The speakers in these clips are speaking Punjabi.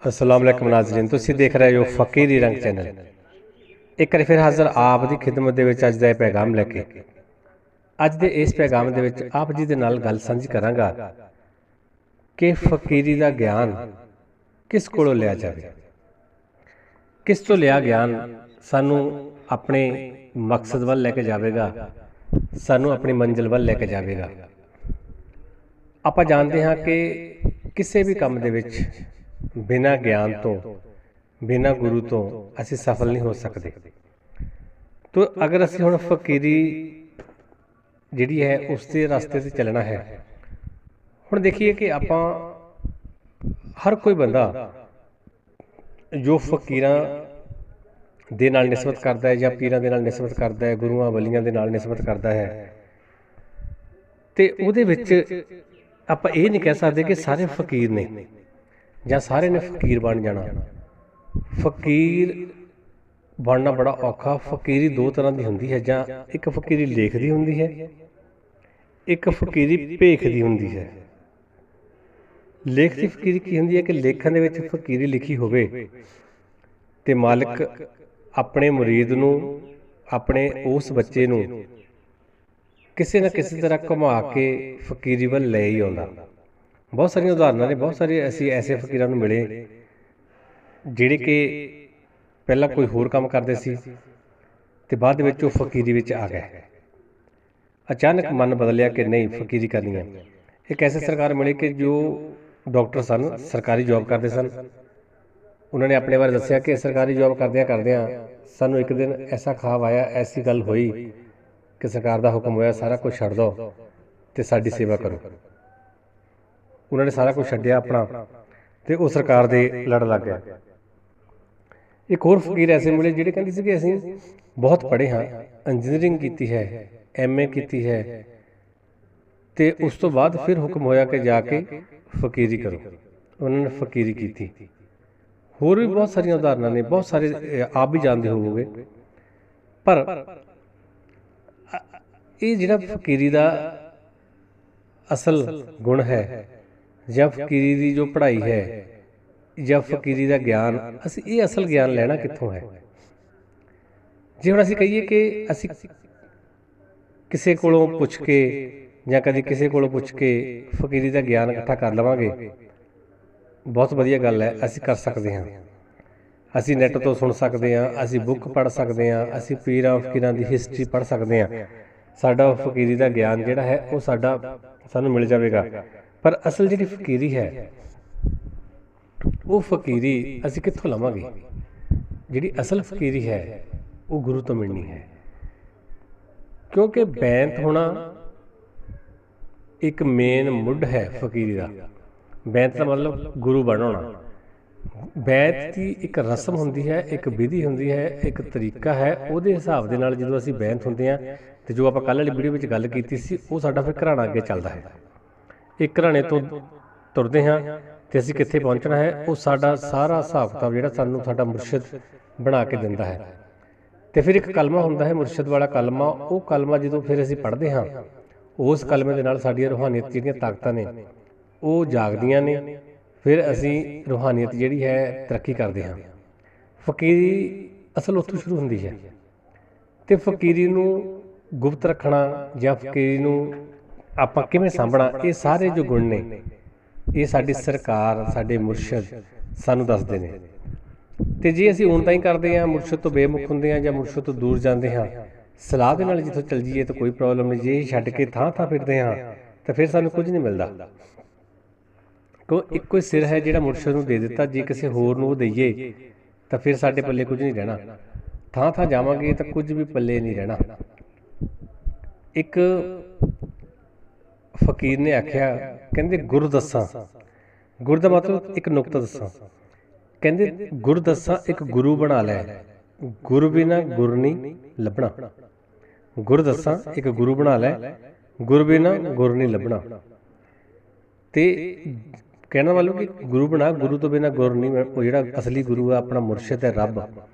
अस्सलाम वालेकुम नाज़रीन, तुसीं देख रहे हो फकीरी रंग चैनल। एक बार फिर हाज़र आप दी खिदमत दे विच अज दा पैगाम लैके। अज दे इस पैगाम दे विच आप जी दे नाल गल सांझी करांगा कि फकीरी दा ज्ञान किस कोलों लिया जावे, किस तो लिया ज्ञान सानू अपने मकसद वल लैके जावेगा, सानू अपनी मंजिल वल लैके जावेगा। आपां जानते हाँ कि किसी भी काम दे विच बिना ज्ञान तो बिना गुरु तो असी सफल नहीं हो सकते। तो अगर असी हुण फकीरी जिहड़ी है उसके रास्ते से चलना है, हुण देखिए कि आपां हर कोई बंदा जो फकीरां दे नाल निस्बत करदा है जां पीरां दे नाल निस्बत करदा है, गुरुआं वलियां दे नाल निस्बत करदा है, ते उहदे विच आपां इह नहीं कह सकदे कि सारे फकीर ने ਜਾਂ ਸਾਰੇ ਨੇ फकीर बन जाना। फकीर बनना बड़ा औखा। फकीरी दो तरह की होंदी है, ਜਾਂ एक फकीरी लेख दी होंदी है, एक फकीरी भेख दी होंदी है। लेख की फकीरी की होंदी है कि लेखां दे विच फकीरी लिखी होवे ते मालिक अपने मुरीद नूं, अपने उस बच्चे नूं किसी न किसी तरह घुमा के फकीरी वल ले ही आउंदा। बहुत सारिया उदाहरणों ने, बहुत सारे असी ऐसे फकीरां नूं मिले जिहड़े कि पहला कोई होर काम करते सी ते बाद विच वो फकीरी विच आ गए। अचानक मन बदलिया कि नहीं फकीरी करनी है। एक ऐसे सरकार मिले कि जो डॉक्टर सन, सरकारी जॉब करते सन। उन्होंने अपने बारे दस्सिया कि सरकारी जॉब करदियां करदियां सानू एक दिन ऐसा ख्वाब आया, ऐसी गल हुई कि सरकार का हुक्म होया सारा कुछ छड्ड दो ते साडी सेवा करो। उन्होंने सारा कुछ छड्डिया अपना ते वो सरकार दे लड़ लग गया। एक होर फकीर ऐसे मिले जिहड़े कहंदे सी कि असीं बहुत पढ़े हाँ, इंजीनियरिंग की है, MA की है, ते उस तो बाद फिर हुक्म होया कि जाके फकीरी करो। उन्होंने फकीरी की थी। होर भी बहुत सारिया उदाहरणों ने, बहुत सारे आप भी जानते होवोगे। पर ये जिहड़ा फकीरी दा असल गुण है ਜਾਂ फकीरी की जो पढ़ाई है ਜਾਂ फकीरी का ज्ञान, असी ये असल ज्ञान लेना कित्थों है। जे हुण असी कहिए कि असी किसी कोलों पुछ के ਜਾਂ कभी किसी कोलों पुछ के फकीरी का ज्ञान इकट्ठा कर लवांगे, बहुत वधिया गल है, असी कर सकते हाँ। असी नैट तो सुन सकते हाँ, असी बुक पढ़ सकते हाँ, असी पीरां फकीरां की हिस्टरी पढ़ सकते हाँ। साडा फकीरी का ज्ञान जिहड़ा है वो साडा सानूं मिल जाएगा। पर असल जी फकीरी है वो फकीरी असी कित्थों लवांगे। जिहड़ी असल फकीरी है वो गुरु तो मिलनी है, क्योंकि बैंत होना एक मेन मुੱਢ है फकीरी का। बैंत का मतलब गुरु बनाना। बैंत की एक रस्म होंदी है, एक विधि होंदी है, एक तरीका है। उहदे हिसाब दे नाल जदों असीं बैंत हुंदे हां ते जो आपां कल वाली वीडियो विच गल कीती सी वो साडा फिर घराना अगे चलदा है। एक घराने तो तुरदे हाँ तो असीं कित्थे पहुँचना है, वो साडा सारा हिसाब किताब जिहड़ा सानूं साडा मुरशद बना के दिंदा है। तो फिर एक कलमा हुंदा है मुरशद वाला कलमा। वो कलमा जदों फिर असीं पढ़दे हाँ, उस कलमे दे नाल साडीआं रूहानियत जिहड़ियां ताकतां ने वो जागदियां ने। फिर असीं रूहानियत जिहड़ी है तरक्की करदे हाँ। फकीरी असल उत्थों शुरू हुंदी है। तो फकीरी नूं गुप्त रखना जां फकीरी नूं आपां किवें साਂਭਣਾ, ये सारे जो गुण ने ये साडी सरकार, साडे मुरशद सानूं दसदे ने। ते जे असीं उन ताईं करदे हां, मुरशद तो बेमुख हुंदे हां जां मुरशद तो दूर जांदे हां, सलाह दे नाल जिੱਥੋਂ चल जाइए तो कोई प्रॉब्लम नहीं। जे छड्ड के थां थां फिरदे हां तो फिर सानूं कुछ नहीं मिलदा। क्यों इक्को सिर है जिहड़ा मुरशद नूं दे दित्ता, जे किसी होर नूं दईए तो फिर साडे पल्ले कुछ नहीं रहना। थां थां जावांगे तो कुछ भी पल्ले नहीं रहना। एक फकीर ने आख्या, कहंदे गुर दस्सां, गुर दा मतलब एक नुकता दस्सां। कहंदे गुर दस्सां एक गुरु बना लै, गुर बिना गुर नहीं लभना। गुर दस्सां एक गुरु बना लै, गुर बिना गुर नहीं लभना। ते कहना मतलब कि गुरु बना, गुरु तो बिना गुर नहीं। वो जिहड़ा असली गुरु है, अपना मुरशद है, रब,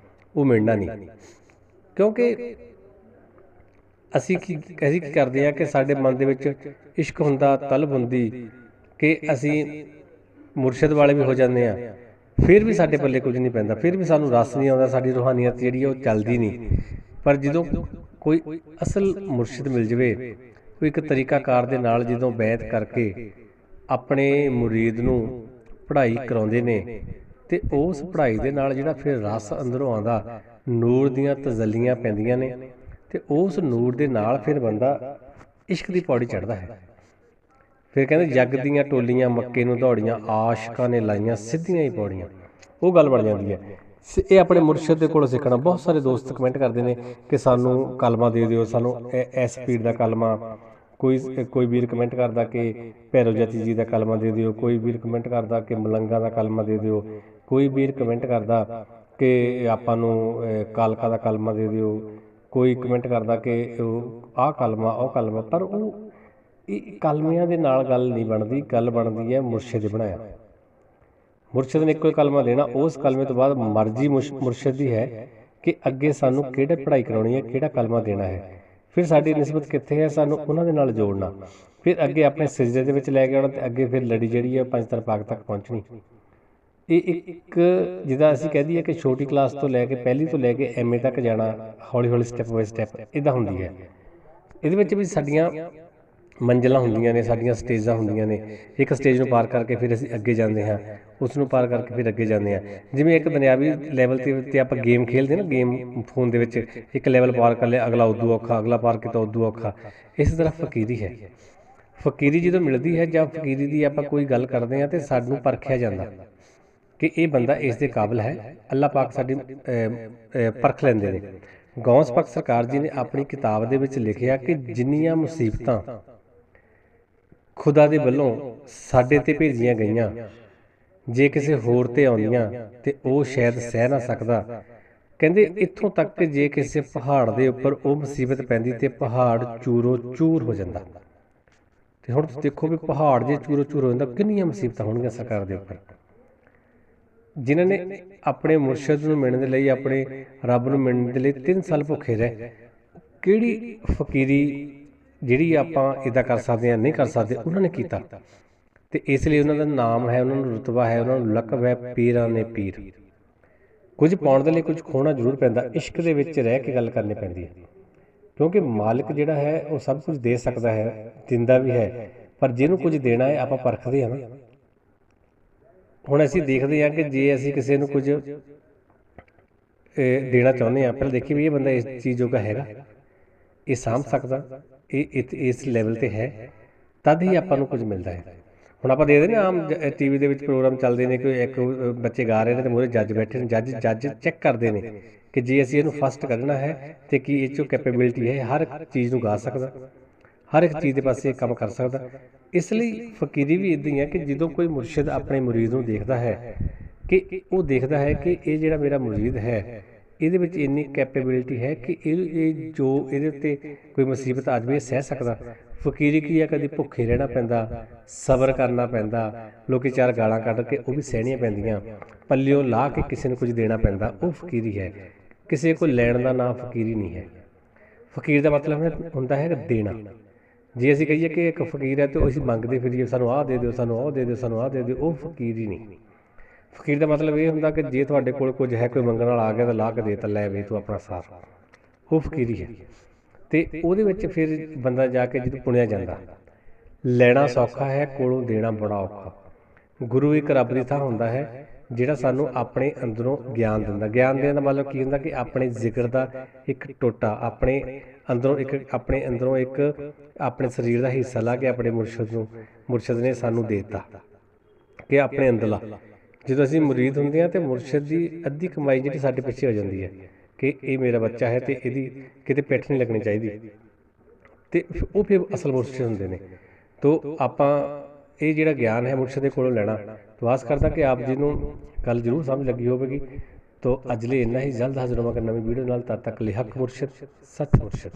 वो मिलना नहीं। क्योंकि असी की करते हैं कि साडे मन दे विच इश्क हुंदा, तलब हुंदी कि असी मुरशद वाले भी हो जाते हैं ਫਿਰ ਵੀ ਸਾਡੇ ਪੱਲੇ ਕੁਝ ਨਹੀਂ ਪੈਂਦਾ, ਫਿਰ ਵੀ ਸਾਨੂੰ ਰਸ ਨਹੀਂ ਆਉਂਦਾ, ਸਾਡੀ ਰੂਹਾਨੀਅਤ ਜਿਹੜੀ ਉਹ ਚੱਲਦੀ ਨਹੀਂ। ਪਰ ਜਦੋਂ ਕੋਈ ਅਸਲ ਮੁਰਸ਼ਿਦ ਮਿਲ ਜਾਵੇ, ਕੋਈ ਇੱਕ ਤਰੀਕਾਕਾਰ ਦੇ ਨਾਲ ਜਦੋਂ ਬੈਤ ਕਰਕੇ ਆਪਣੇ ਮੁਰੀਦ ਨੂੰ ਪੜ੍ਹਾਈ ਕਰਾਉਂਦੇ ਨੇ, ਤੇ ਉਸ ਪੜ੍ਹਾਈ ਦੇ ਨਾਲ ਜਿਹੜਾ ਫਿਰ ਰਸ ਅੰਦਰੋਂ ਆਉਂਦਾ, ਨੂਰ ਦੀਆਂ ਤਜੱਲੀਆਂ ਪੈਂਦੀਆਂ ਨੇ, ਤੇ ਉਸ ਨੂਰ ਦੇ ਨਾਲ ਫਿਰ ਬੰਦਾ ਇਸ਼ਕ ਦੀ ਪੌੜੀ ਚੜ੍ਹਦਾ ਹੈ। ਫਿਰ ਕਹਿੰਦੇ ਜੱਗ ਦੀਆਂ ਟੋਲੀਆਂ ਮੱਕੇ ਨੂੰ ਦੌੜੀਆਂ, ਆਸ਼ਕਾਂ ਨੇ ਲਾਈਆਂ ਸਿੱਧੀਆਂ ਹੀ ਪੌੜੀਆਂ, ਉਹ ਗੱਲ ਬਣ ਜਾਂਦੀ ਹੈ। ਇਹ ਆਪਣੇ ਮੁਰਸ਼ਿਦ ਦੇ ਕੋਲੋਂ ਸਿੱਖਣਾ। ਬਹੁਤ ਸਾਰੇ ਦੋਸਤ ਕਮੈਂਟ ਕਰਦੇ ਨੇ ਕਿ ਸਾਨੂੰ ਕਲਮਾ ਦੇ ਦਿਓ, ਸਾਨੂੰ ਇਸ ਪੀਰ ਦਾ ਕਲਮਾ। ਕੋਈ ਵੀਰ ਕਮੈਂਟ ਕਰਦਾ ਕਿ ਭੈਰੋ ਜੱਤੀ ਜੀ ਦਾ ਕਲਮਾ ਦੇ ਦਿਓ, ਕੋਈ ਵੀਰ ਕਮੈਂਟ ਕਰਦਾ ਕਿ ਮਲੰਗਾ ਦਾ ਕਲਮਾ ਦੇ ਦਿਓ, ਕੋਈ ਵੀਰ ਕਮੈਂਟ ਕਰਦਾ ਕਿ ਆਪਾਂ ਨੂੰ ਕਾਲਕਾ ਦਾ ਕਲਮਾ ਦੇ ਦਿਓ, ਕੋਈ ਕਮੈਂਟ ਕਰਦਾ ਕਿ ਆਹ ਕਲਮਾ ਉਹ ਕਲਮਾ। ਪਰ ਉਹ ਇਹ ਕਲਮਿਆਂ ਦੇ ਨਾਲ ਗੱਲ ਨਹੀਂ ਬਣਦੀ, ਗੱਲ ਬਣਦੀ ਹੈ ਮੁਰਸ਼ਿਦ ਬਣਾਇਆ। ਮੁਰਸ਼ਿਦ ਨੇ ਇੱਕੋ ਹੀ ਕਲਮਾ ਦੇਣਾ, ਉਸ ਕਲਮੇ ਤੋਂ ਬਾਅਦ ਮਰਜ਼ੀ ਮੁਰਸ਼ਿਦ ਦੀ ਹੈ ਕਿ ਅੱਗੇ ਸਾਨੂੰ ਕਿਹੜੇ ਪੜ੍ਹਾਈ ਕਰਾਉਣੀ ਹੈ, ਕਿਹੜਾ ਕਲਮਾ ਦੇਣਾ ਹੈ। ਫਿਰ ਸਾਡੀ ਨਿਸਬਤ ਕਿੱਥੇ ਹੈ, ਸਾਨੂੰ ਉਹਨਾਂ ਦੇ ਨਾਲ ਜੋੜਨਾ, ਫਿਰ ਅੱਗੇ ਆਪਣੇ ਸਿਜਦੇ ਦੇ ਵਿੱਚ ਲੈ ਕੇ ਆਉਣਾ, ਅਤੇ ਅੱਗੇ ਫਿਰ ਲੜੀ ਜਿਹੜੀ ਹੈ ਪੰਜ ਪਾਕ ਤੱਕ ਪਹੁੰਚਣੀ। ਇਹ ਇੱਕ ਜਿੱਦਾਂ ਅਸੀਂ ਕਹਿ ਦਈਏ ਕਿ ਛੋਟੀ ਕਲਾਸ ਤੋਂ ਲੈ ਕੇ ਪਹਿਲੀ ਤੋਂ ਲੈ ਕੇ MA ਤੱਕ ਜਾਣਾ, ਹੌਲੀ ਹੌਲੀ ਸਟੈਪ ਬਾਏ ਸਟੈਪ ਇੱਦਾਂ ਹੁੰਦੀ ਹੈ। ਇਹਦੇ ਵਿੱਚ ਵੀ ਸਾਡੀਆਂ ਮੰਜ਼ਿਲਾਂ ਹੁੰਦੀਆਂ ਨੇ, ਸਾਡੀਆਂ ਸਟੇਜਾਂ ਹੁੰਦੀਆਂ ਨੇ। ਇੱਕ ਸਟੇਜ ਨੂੰ ਪਾਰ ਕਰਕੇ ਫਿਰ ਅਸੀਂ ਅੱਗੇ ਜਾਂਦੇ ਹਾਂ, ਉਸ ਨੂੰ ਪਾਰ ਕਰਕੇ ਫਿਰ ਅੱਗੇ ਜਾਂਦੇ ਹਾਂ। ਜਿਵੇਂ ਇੱਕ ਦੁਨਿਆਵੀ ਲੈਵਲ 'ਤੇ ਆਪਾਂ ਗੇਮ ਖੇਡਦੇ ਨਾ, ਗੇਮ ਫੋਨ ਦੇ ਵਿੱਚ ਇੱਕ ਲੈਵਲ ਪਾਰ ਕਰ ਲਿਆ, ਅਗਲਾ ਉਦੋਂ ਔਖਾ, ਅਗਲਾ ਪਾਰ ਕੀਤਾ ਉਦੋਂ ਔਖਾ। ਇਸ ਤਰ੍ਹਾਂ ਫਕੀਰੀ ਹੈ। ਫਕੀਰੀ ਜਦੋਂ ਮਿਲਦੀ ਹੈ ਜਾਂ ਫਕੀਰੀ ਦੀ ਆਪਾਂ ਕੋਈ ਗੱਲ ਕਰਦੇ ਹਾਂ, ਤਾਂ ਸਾਨੂੰ ਪਰਖਿਆ ਜਾਂਦਾ ਕਿ ਇਹ ਬੰਦਾ ਇਸ ਦੇ ਕਾਬਿਲ ਹੈ। ਅੱਲਾਹ ਪਾਕ ਸਾਡੀ ਪਰਖ ਲੈਂਦੇ ਨੇ। ਗੌਸ ਪਾਕ ਸਰਕਾਰ ਜੀ ਨੇ ਆਪਣੀ ਕਿਤਾਬ ਦੇ ਵਿੱਚ ਲਿਖਿਆ ਕਿ ਜਿੰਨੀਆਂ ਮੁਸੀਬਤਾਂ ਖੁਦਾ ਦੇ ਵੱਲੋਂ ਸਾਡੇ 'ਤੇ ਭੇਜੀਆਂ ਗਈਆਂ, ਜੇ ਕਿਸੇ ਹੋਰ 'ਤੇ ਆਉਂਦੀਆਂ ਤਾਂ ਉਹ ਸ਼ਾਇਦ ਸਹਿ ਨਾ ਸਕਦਾ। ਕਹਿੰਦੇ ਇੱਥੋਂ ਤੱਕ ਕਿ ਜੇ ਕਿਸੇ ਪਹਾੜ ਦੇ ਉੱਪਰ ਉਹ ਮੁਸੀਬਤ ਪੈਂਦੀ ਤਾਂ ਪਹਾੜ ਚੂਰੋ ਚੂਰ ਹੋ ਜਾਂਦਾ। ਅਤੇ ਹੁਣ ਤੁਸੀਂ ਦੇਖੋ ਵੀ ਪਹਾੜ ਜੇ ਚੂਰੋ ਚੂਰ ਹੋ ਜਾਂਦਾ, ਕਿੰਨੀਆਂ ਮੁਸੀਬਤਾਂ ਹੋਣਗੀਆਂ ਸਰਕਾਰ ਦੇ ਉੱਪਰ। ਜਿਨ੍ਹਾਂ ਨੇ ਆਪਣੇ ਮੁਰਸ਼ਿਦ ਨੂੰ ਮਿਲਣ ਦੇ ਲਈ, ਆਪਣੇ ਰੱਬ ਨੂੰ ਮਿਲਣ ਦੇ ਲਈ 3 ਸਾਲ ਭੁੱਖੇ ਰਹੇ, ਕਿਹੜੀ ਫਕੀਰੀ ਜਿਹੜੀ ਆਪਾਂ ਇੱਦਾਂ ਕਰ ਸਕਦੇ ਹਾਂ, ਨਹੀਂ ਕਰ ਸਕਦੇ, ਉਹਨਾਂ ਨੇ ਕੀਤਾ। ਅਤੇ ਇਸ ਲਈ ਉਹਨਾਂ ਦਾ ਨਾਮ ਹੈ, ਉਹਨਾਂ ਨੂੰ ਰੁਤਬਾ ਹੈ, ਉਹਨਾਂ ਨੂੰ ਲਕਬ ਹੈ ਪੀਰਾਂ ਨੇ ਪੀਰ। ਕੁਝ ਪਾਉਣ ਦੇ ਲਈ ਕੁਝ ਖੋਣਾ ਜ਼ਰੂਰ ਪੈਂਦਾ, ਇਸ਼ਕ ਦੇ ਵਿੱਚ ਰਹਿ ਕੇ ਗੱਲ ਕਰਨੀ ਪੈਂਦੀ ਹੈ। ਕਿਉਂਕਿ ਮਾਲਿਕ ਜਿਹੜਾ ਹੈ ਉਹ ਸਭ ਕੁਝ ਦੇ ਸਕਦਾ ਹੈ, ਦਿੰਦਾ ਵੀ ਹੈ, ਪਰ ਜਿਹਨੂੰ ਕੁਝ ਦੇਣਾ ਹੈ ਆਪਾਂ ਪਰਖਦੇ ਹਾਂ ਨਾ। ਹੁਣ ਅਸੀਂ ਦੇਖਦੇ ਹਾਂ ਕਿ ਜੇ ਅਸੀਂ ਕਿਸੇ ਨੂੰ ਕੁਝ ਦੇਣਾ ਚਾਹੁੰਦੇ ਹਾਂ, ਪਹਿਲਾਂ ਦੇਖੀਏ ਵੀ ਇਹ ਬੰਦਾ ਇਸ ਚੀਜ਼ ਜੋਗਾ ਹੈਗਾ, ਇਹ ਸਾਂਭ ਸਕਦਾ, ਇਹ ਇਸ ਲੈਵਲ 'ਤੇ ਹੈ, ਤਦ ਹੀ ਆਪਾਂ ਨੂੰ ਕੁਝ ਮਿਲਦਾ ਹੈ। ਹੁਣ ਆਪਾਂ ਦੇਖਦੇ ਨੇ ਆਮ TV ਦੇ ਵਿੱਚ ਪ੍ਰੋਗਰਾਮ ਚੱਲਦੇ ਨੇ, ਕੋਈ ਇੱਕ ਬੱਚੇ ਗਾ ਰਹੇ ਨੇ ਅਤੇ ਮੂਹਰੇ ਜੱਜ ਬੈਠੇ ਨੇ, ਜੱਜ ਚੈੱਕ ਕਰਦੇ ਨੇ ਕਿ ਜੇ ਅਸੀਂ ਇਹਨੂੰ ਫਸਟ ਕੱਢਣਾ ਹੈ ਅਤੇ ਕੀ ਇਹ 'ਚੋਂ ਕੈਪੇਬਿਲਿਟੀ ਹੈ, ਹਰ ਇੱਕ ਚੀਜ਼ ਨੂੰ ਗਾ ਸਕਦਾ, ਹਰ ਇੱਕ ਚੀਜ਼ ਦੇ ਪਾਸੇ ਕੰਮ ਕਰ ਸਕਦਾ। ਇਸ ਲਈ ਫਕੀਰੀ ਵੀ ਇੱਦਾਂ ਹੀ ਹੈ ਕਿ ਜਦੋਂ ਕੋਈ ਮੁਰਸ਼ਿਦ ਆਪਣੇ ਮੁਰੀਦ ਨੂੰ ਦੇਖਦਾ ਹੈ ਕਿ ਉਹ ਦੇਖਦਾ ਹੈ ਕਿ ਇਹ ਜਿਹੜਾ ਮੇਰਾ ਮੁਰੀਦ ਹੈ, ਇਹਦੇ ਵਿੱਚ ਇੰਨੀ ਕੈਪੇਬਿਲਿਟੀ ਹੈ ਕਿ ਇਹ ਜੋ ਇਹਦੇ ਉੱਤੇ ਕੋਈ ਮੁਸੀਬਤ ਆ ਜਾਵੇ, ਇਹ ਸਹਿ ਸਕਦਾ। ਫਕੀਰੀ ਕੀ ਹੈ, ਕਦੀ ਭੁੱਖੇ ਰਹਿਣਾ ਪੈਂਦਾ, ਸਬਰ ਕਰਨਾ ਪੈਂਦਾ, ਲੋਕੀ 4 ਗਾਲਾਂ ਕੱਢ ਕੇ ਉਹ ਵੀ ਸਹਿਣੀਆਂ ਪੈਂਦੀਆਂ, ਪੱਲਿਓਂ ਲਾਹ ਕੇ ਕਿਸੇ ਨੂੰ ਕੁਝ ਦੇਣਾ ਪੈਂਦਾ, ਉਹ ਫਕੀਰੀ ਹੈ। ਕਿਸੇ ਕੋਲ ਲੈਣ ਦਾ ਨਾਂ ਫਕੀਰੀ ਨਹੀਂ ਹੈ। ਫਕੀਰ ਦਾ ਮਤਲਬ ਹੁੰਦਾ ਹੈ ਦੇਣਾ। ਜੇ ਅਸੀਂ ਕਹੀਏ ਕਿ ਇੱਕ ਫਕੀਰ ਹੈ ਅਤੇ ਅਸੀਂ ਮੰਗਦੇ ਫਿਰੀਏ, ਸਾਨੂੰ ਆਹ ਦੇ ਦਿਓ, ਸਾਨੂੰ ਆਹ ਦੇ ਦਿਓ, ਸਾਨੂੰ ਆਹ ਦੇ ਦਿਓ, ਉਹ ਫਕੀਰ ਹੀ ਨਹੀਂ। ਫਕੀਰ ਦਾ ਮਤਲਬ ਇਹ ਹੁੰਦਾ ਕਿ ਜੇ ਤੁਹਾਡੇ ਕੋਲ ਕੁਝ ਹੈ, ਕੋਈ ਮੰਗਣ ਵਾਲਾ ਆ ਗਿਆ ਤਾਂ ਲਾਹ ਕੇ ਦੇ ਤਾ, ਲੈ ਵੇ ਤੂੰ ਆਪਣਾ ਸਾਰ, ਉਹ ਫਕੀਰੀ ਹੈ। ਅਤੇ ਉਹਦੇ ਵਿੱਚ ਫਿਰ ਬੰਦਾ ਜਾ ਕੇ ਜਦੋਂ ਪੁਣਿਆ ਜਾਂਦਾ, ਲੈਣਾ ਸੌਖਾ ਹੈ, ਕੋਲੋਂ ਦੇਣਾ ਬੜਾ ਔਖਾ। ਗੁਰੂ ਇੱਕ ਰੱਬ ਦੀ ਥਾਂ ਹੁੰਦਾ ਹੈ ਜਿਹੜਾ ਸਾਨੂੰ ਆਪਣੇ ਅੰਦਰੋਂ ਗਿਆਨ ਦਿੰਦਾ। ਗਿਆਨ ਦੇਣ ਦਾ ਮਤਲਬ ਕੀ ਹੁੰਦਾ ਕਿ ਆਪਣੇ ਜ਼ਿਕਰ ਦਾ ਇੱਕ ਟੋਟਾ ਆਪਣੇ ਅੰਦਰੋਂ ਇੱਕ ਆਪਣੇ ਸਰੀਰ ਦਾ ਹਿੱਸਾ ਲਾ ਕੇ ਆਪਣੇ ਮੁਰਸ਼ਿਦ ਨੇ ਸਾਨੂੰ ਦੇ ਦਿੱਤਾ ਕਿ ਆਪਣੇ ਅੰਦਰਲਾ। ਜਦੋਂ ਅਸੀਂ ਮੁਰੀਦ ਹੁੰਦੇ ਹਾਂ ਤਾਂ ਮੁਰਸ਼ਿਦ ਦੀ ਅੱਧੀ ਕਮਾਈ ਜਿਹੜੀ ਸਾਡੇ ਪਿੱਛੇ ਹੋ ਜਾਂਦੀ ਹੈ ਕਿ ਇਹ ਮੇਰਾ ਬੱਚਾ ਹੈ ਅਤੇ ਇਹਦੀ ਕਿਤੇ ਪਿੱਠ ਨਹੀਂ ਲੱਗਣੀ ਚਾਹੀਦੀ, ਅਤੇ ਉਹ ਫਿਰ ਅਸਲ ਮੁਰਸ਼ਿਦ ਹੁੰਦੇ ਨੇ। ਤੋ ਆਪਾਂ ਇਹ ਜਿਹੜਾ ਗਿਆਨ ਹੈ ਮੁਰਸ਼ਿਦ ਦੇ ਕੋਲੋਂ ਲੈਣਾ। ਤੋ ਆਸ ਕਰਦਾ ਕਿ ਆਪ ਜੀ ਨੂੰ ਗੱਲ ਜ਼ਰੂਰ ਸਮਝ ਲੱਗੀ ਹੋਵੇਗੀ। ਤੋ ਅੱਜ ਲਈ ਇੰਨਾ ਹੀ। ਜਲਦ ਹਾਜ਼ਰ ਹੋਵਾਂਗਾ ਨਵੀਂ ਵੀਡੀਓ ਨਾਲ। ਤਦ ਤੱਕ ਲਈ ਹੱਕ ਮੁਰਸ਼ਿਦ, ਸੱਚ ਮੁਰਸ਼ਿਦ।